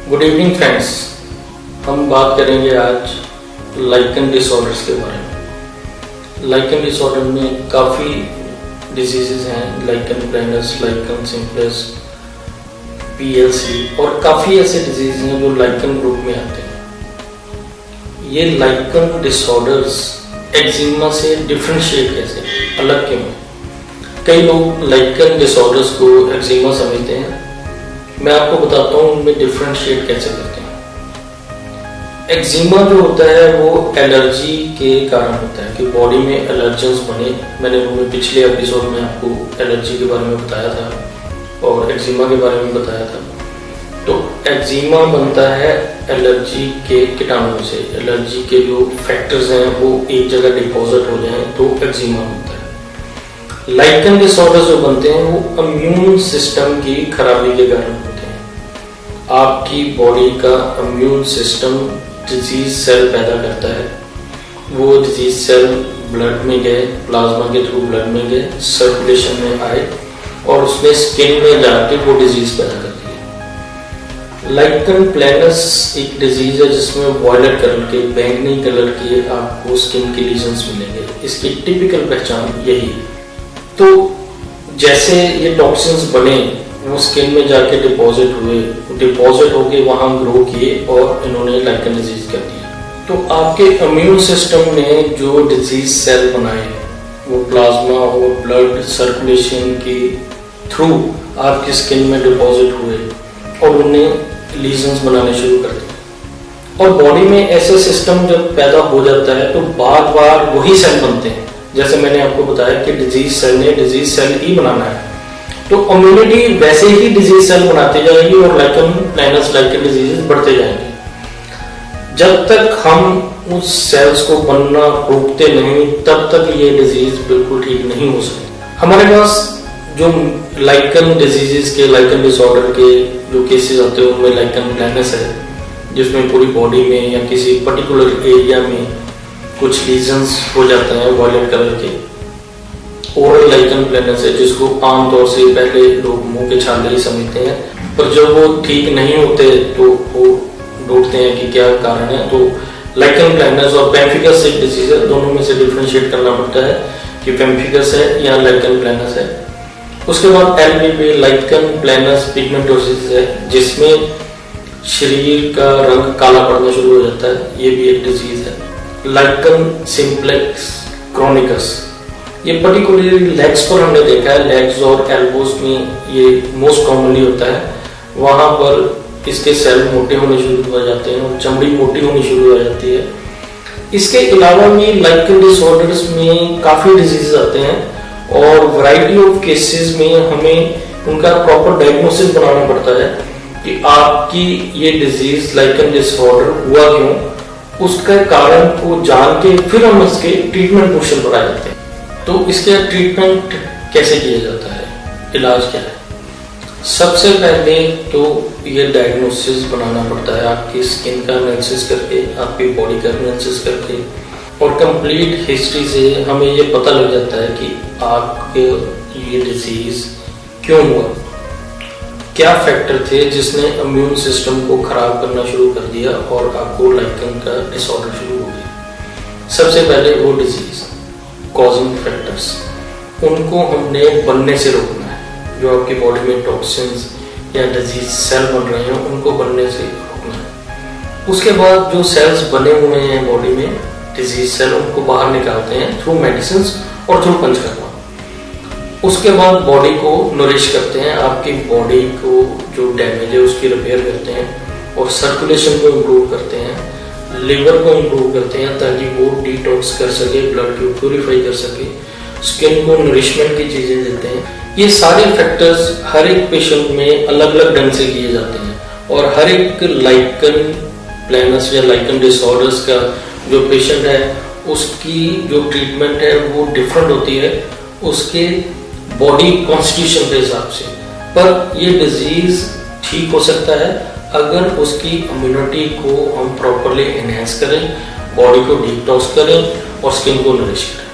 Good evening friends. हम बात करेंगे आज लाइकन डिसऑर्डर्स के बारे में। लाइकन डिसऑर्डर में काफ़ी डिजीजेस हैं, lichen planus, lichen simplex, PLC और काफ़ी ऐसे डिजीज हैं जो लाइकन ग्रुप में आते हैं। ये लाइकन डिसऑर्डर्स एक्जिमा से डिफरेंशिएट कैसे, अलग क्यों है? कई लोग लाइकन डिसऑर्डर्स को एक्जिमा समझते हैं। मैं आपको बताता हूँ उनमें डिफरेंशिएट कैसे करते हैं। एक्जिमा जो होता है वो एलर्जी के कारण होता है कि बॉडी में एलर्जेंस बने। मैंने पिछले एपिसोड में आपको एलर्जी के बारे में बताया था और एक्जिमा के बारे में बताया था। तो एक्जिमा बनता है एलर्जी के कीटाणुओं से। एलर्जी के जो फैक्टर्स हैं वो एक जगह डिपॉजिट हो जाएं तो एक्जिमा बनता है। लाइकन डिसऑर्डर्स जो बनते हैं वो इम्यून सिस्टम की खराबी के कारण होते हैं। आपकी बॉडी का इम्यून सिस्टम डिजीज सेल पैदा करता है। वो डिजीज सेल ब्लड में गए, प्लाज्मा के थ्रू ब्लड में गए, सर्कुलेशन में आए और उसमें स्किन में जाके वो डिजीज पैदा करती है। लाइकन प्लैनस एक डिजीज है जिसमें वॉयलेट कलर के, बैंगनी कलर के आपको स्किन के लीजन्स मिलेंगे। इसकी टिपिकल पहचान यही है। तो जैसे ये टॉक्सिन्स बने वो स्किन में जाके डिपॉजिट होके वहां ग्रो किए और इन्होंने लाइकन डिजीज कर दिया। तो आपके इम्यून सिस्टम ने जो डिजीज सेल बनाए वो प्लाज्मा और ब्लड सर्कुलेशन के थ्रू आपकी स्किन में डिपॉजिट हुए और उन्हें लीजन्स बनाने शुरू कर दिए। और बॉडी में ऐसे सिस्टम जब पैदा हो जाता है तो बार बार वही सेल बनते हैं। जैसे मैंने आपको बताया कि डिजीज सेल ने डिजीज सेल ही बनाना है, तो इम्यूनिटी वैसे ही डिजीज सेल बनाते जाएगी और लाइकन प्लैनस, लाइकन डिजीजेस बढ़ते जाएंगे। जब तक हम उस सेल्स को बनना रोकते नहीं तब तक ये डिजीज बिल्कुल ठीक नहीं हो सकती। हमारे पास जो लाइकन डिजीजेस के, लाइकन डिसऑर्डर के जो केसेस आते हैं उनमें लाइकन प्लैनस है जिसमें पूरी बॉडी में या किसी पर्टिकुलर एरिया में कुछ लीजन्स हो जाते हैं वॉयलेट कलर के। ओरल लाइकन प्लैनस है जिसको आमतौर से पहले लोग मुंह के छाले ही समझते हैं, पर जब वो ठीक नहीं होते तो वो ढूंढते हैं कि क्या कारण है। तो लाइकन प्लैनस और पेम्फिगस एक डिजीज है, दोनों में से डिफरेंशिएट करना पड़ता है कि पेम्फिगस है या लाइकन प्लैनस है। उसके बाद LPP लाइकन प्लैनस पिगमेंटोसिस है जिसमें शरीर का रंग काला पड़ना शुरू हो जाता है। ये भी एक डिजीज है। लाइकन सिम्प्लेक्स क्रॉनिकस, ये पर्टिकुलरली लेग्स पर हमने देखा है। लेग्स और एल्बोज में ये मोस्ट कॉमनली होता है। वहां पर इसके सेल मोटे होने शुरू हो जाते हैं और चमड़ी मोटी होनी शुरू हो जाती है। इसके अलावा भी लाइकन डिसऑर्डर्स में काफी डिजीज आते हैं और वैरायटी ऑफ केसेस में हमें उनका प्रॉपर डायग्नोसिस बनाना पड़ता है कि आपकी ये डिजीज लाइकन डिसऑर्डर हुआ क्यों, उसका कारण को जान के फिर हम इसके ट्रीटमेंट पोर्शन पर आ जाते हैं। तो इसके ट्रीटमेंट कैसे किया जाता है, इलाज क्या है? सबसे पहले तो ये डायग्नोसिस बनाना पड़ता है आपकी स्किन का एनालिसिस करके, आपकी बॉडी का एनालिसिस करके, और कंप्लीट हिस्ट्री से हमें ये पता लग जाता है कि आपके ये डिजीज क्यों हुआ, क्या फैक्टर थे जिसने इम्यून सिस्टम को खराब करना शुरू कर दिया और आपको लाइकन का डिसऑर्डर शुरू हो गया। सबसे पहले वो डिजीज कॉजिंग फैक्टर्स, उनको हमने बनने से रोकना है। जो आपकी बॉडी में टॉक्सिन्स या डिजीज सेल बन रहे हैं उनको बनने से रोकना है। उसके बाद जो सेल्स बने हुए हैं बॉडी में डिजीज सेल, उनको बाहर निकालते हैं थ्रू मेडिसिन और थ्रू पंचकर्मा। उसके बाद बॉडी को नरिश करते हैं, आपकी बॉडी को जो डैमेज है उसकी रिपेयर करते हैं और सर्कुलेशन को इम्प्रूव करते हैं, लिवर को इम्प्रूव करते हैं ताकि वो डिटॉक्स कर सके, ब्लड को प्यूरिफाई कर सके, स्किन को नरिशमेंट की चीजें देते हैं। ये सारे फैक्टर्स हर एक पेशेंट में अलग अलग ढंग से किए जाते हैं और हर एक लाइकन प्लैनस या लाइकन डिसऑर्डर्स का जो पेशेंट है उसकी जो ट्रीटमेंट है वो डिफरेंट होती है उसके बॉडी कॉन्स्टिट्यूशन के हिसाब से। पर ये डिजीज ठीक हो सकता है अगर उसकी इम्यूनिटी को हम प्रॉपरली एनहांस करें, बॉडी को डिटॉक्स करें और स्किन को नरिश करें।